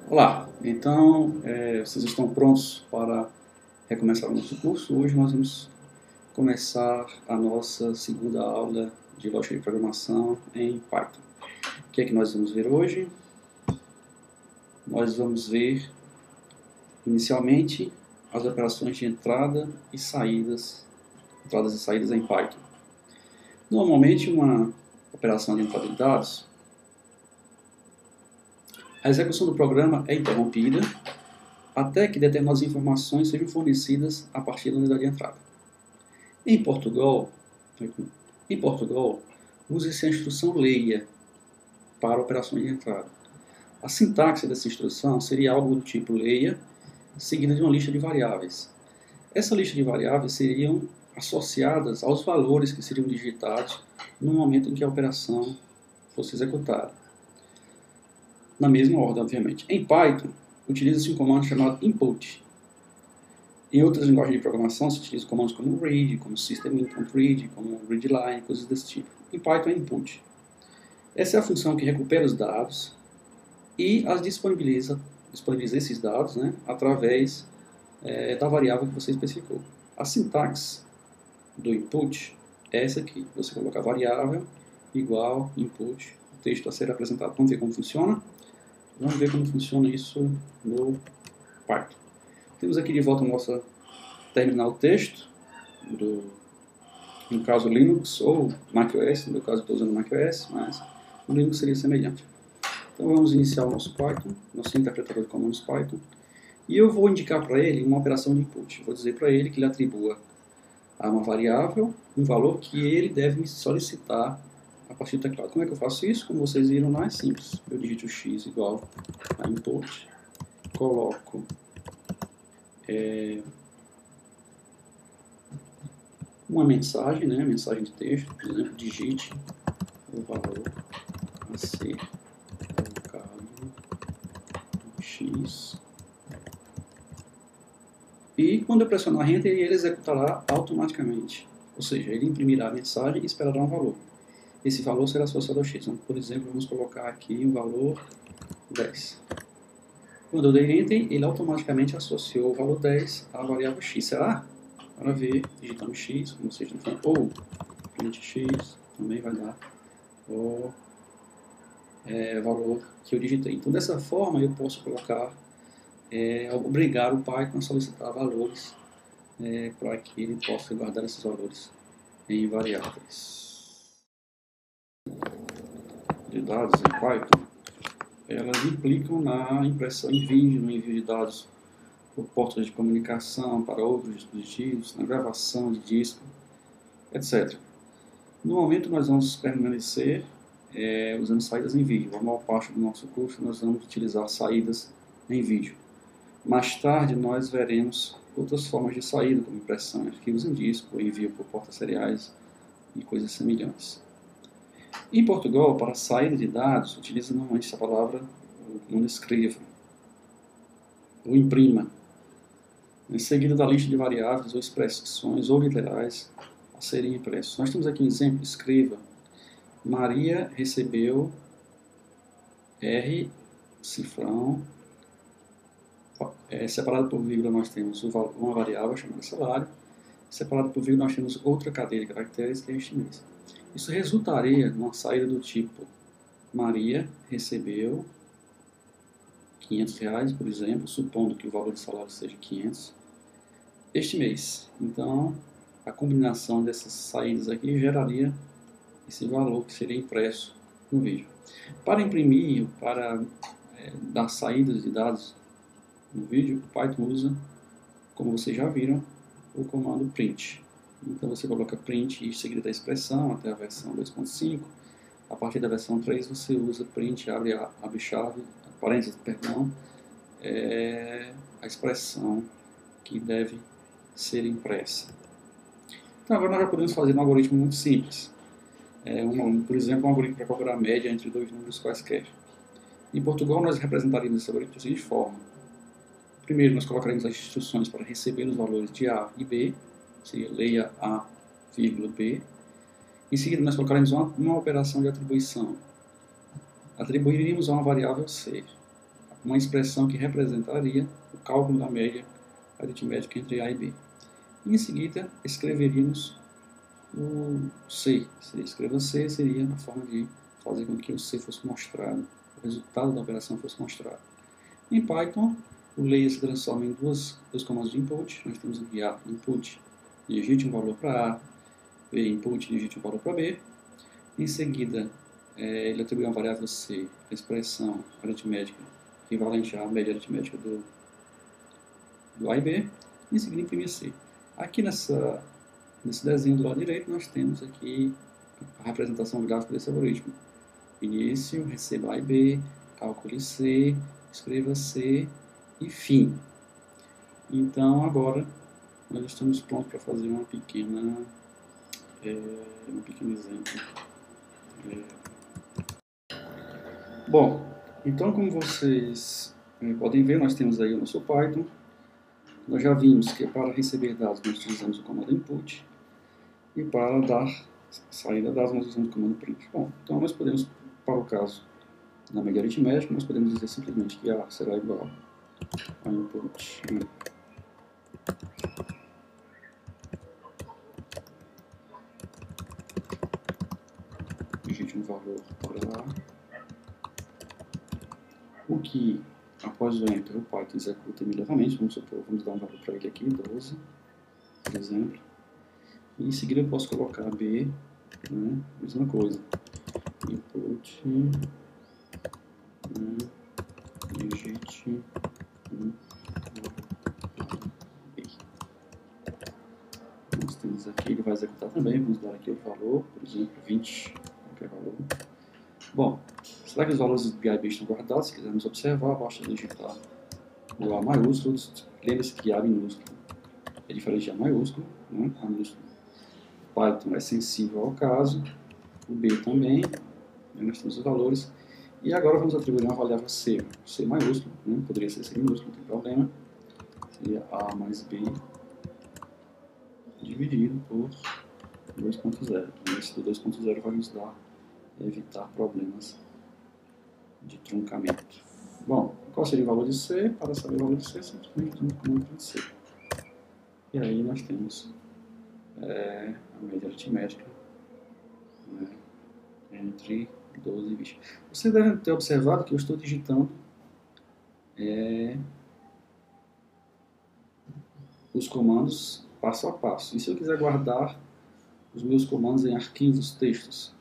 Olá, então vocês estão prontos para recomeçar o nosso curso? Hoje nós vamos começar a nossa segunda aula de lógica de programação em Python. O que é que nós vamos ver hoje? Nós vamos ver inicialmente as operações de entradas e saídas em Python. Normalmente uma operação de entrada de dados, a execução do programa é interrompida até que determinadas informações sejam fornecidas a partir da unidade de entrada. Em Portugal, usa-se a instrução leia para operações de entrada. A sintaxe dessa instrução seria algo do tipo leia, seguida de uma lista de variáveis. Essa lista de variáveis seriam associadas aos valores que seriam digitados no momento em que a operação fosse executada. Na mesma ordem, obviamente. Em Python, utiliza-se um comando chamado input. Em outras linguagens de programação, se utiliza comandos como read, como system.read, como readline, coisas desse tipo. Em Python é input. Essa é a função que recupera os dados e as disponibiliza esses dados, né, através da variável que você especificou. A sintaxe do input é essa aqui. Você coloca a variável igual input, o texto a ser apresentado. Vamos ver como funciona? Vamos ver como funciona isso no Python. Temos aqui de volta o nosso terminal texto, no caso Linux ou macOS, no meu caso estou usando macOS, mas o Linux seria semelhante. Então vamos iniciar o nosso Python, nosso interpretador de comandos Python, e eu vou indicar para ele uma operação de input. Vou dizer para ele que ele atribua a uma variável um valor que ele deve me solicitar a partir do teclado. Como é que eu faço isso? Como vocês viram lá, é simples. Eu digito x igual a input, coloco uma mensagem, né, mensagem de texto, por exemplo, digite o valor a ser colocado no x. E quando eu pressionar Enter, ele executará automaticamente. Ou seja, ele imprimirá a mensagem e esperará um valor. Esse valor será associado ao x. Então, por exemplo, vamos colocar aqui o valor 10. Quando eu dei Enter, ele automaticamente associou o valor 10 à variável x. Será? Para ver, digitando x, como vocês estão falando, ou print x, também vai dar o valor que eu digitei. Então, dessa forma, eu posso colocar, obrigar o Python a solicitar valores para que ele possa guardar esses valores em variáveis. De dados em Python, elas implicam na impressão em vídeo, no envio de dados por portas de comunicação para outros dispositivos, na gravação de disco, etc. No momento nós vamos permanecer usando saídas em vídeo. A maior parte do nosso curso nós vamos utilizar saídas em vídeo. Mais tarde nós veremos outras formas de saída, como impressão de arquivos em disco, envio por portas seriais e coisas semelhantes. Em Portugal, para saída de dados, utiliza normalmente essa palavra, o comando escreva, ou imprima, em seguida da lista de variáveis ou expressões ou literais a serem impressos. Nós temos aqui um exemplo, escreva, Maria recebeu R, cifrão, separado por vírgula nós temos uma variável chamada salário, separado por vírgula nós temos outra cadeia de caracteres que é este mês. Isso resultaria numa saída do tipo Maria recebeu R$500, por exemplo, supondo que o valor de salário seja 500, este mês. Então, a combinação dessas saídas aqui geraria esse valor que seria impresso no vídeo. Para imprimir, para dar saídas de dados no vídeo, o Python usa, como vocês já viram, o comando print. Então você coloca print e seguida da expressão até a versão 2.5. A partir da versão 3 você usa print, abre chave, parênteses, perdão, a expressão que deve ser impressa. Então agora nós já podemos fazer um algoritmo muito simples. Por exemplo, um algoritmo para calcular a média entre dois números quaisquer. Em Portugal nós representaríamos esse algoritmo da seguinte forma. Primeiro nós colocaremos as instruções para receber os valores de A e B, seria leia A, vírgula B. Em seguida, nós colocaremos uma operação de atribuição. Atribuiríamos a uma variável C. uma expressão que representaria o cálculo da média aritmética entre A e B. E em seguida, escreveríamos o C. Se escreva C, seria a forma de fazer com que o C fosse mostrado, o resultado da operação fosse mostrado. Em Python, o layer se transforma em dois comandos de input. Nós temos aqui A, input, digite um valor para A, B, input, digite um valor para B. Em seguida, ele atribui uma variável C, a expressão aritmética equivalente à média aritmética do A e B. Em seguida, imprime C. Aqui nesse desenho do lado direito, nós temos aqui a representação gráfica desse algoritmo. Início, receba A e B, calcule C, escreva C e fim. Então, agora, nós estamos prontos para fazer um pequeno exemplo. Bom, então, como vocês podem ver, nós temos aí o nosso Python. Nós já vimos que para receber dados nós utilizamos o comando input e para dar saída dados nós usamos o comando print. Bom, então nós podemos, para o caso da média aritmética, nós podemos dizer simplesmente que A será igual a input digite um valor para A, o que após o Enter o Python executa imediatamente. Vamos supor, vamos dar um valor para ele aqui, 12, por exemplo. E em seguida eu posso colocar B, né, mesma coisa, input, digite B. Nós temos aqui, ele vai executar também, vamos dar aqui o valor, por exemplo, 20, qualquer valor. Bom, será que os valores de A e B estão guardados? Se quisermos observar, basta digitar o A maiúsculo. Lembre-se que A minúsculo é diferente de A maiúsculo, né? A minúsculo. Python é sensível ao caso, o B também, nós temos os valores. E agora vamos atribuir uma variável C, C maiúsculo, né? Poderia ser C minúsculo, não tem problema. Seria A mais B dividido por 2.0. Esse do 2.0 vai nos dar evitar problemas de truncamento. Bom, qual seria o valor de C? Para saber o valor de C, simplesmente usamos o comando de C. E aí nós temos a média aritmética, né, entre 12 e 20. Você deve ter observado que eu estou digitando os comandos passo a passo. E se eu quiser guardar os meus comandos em arquivos textos,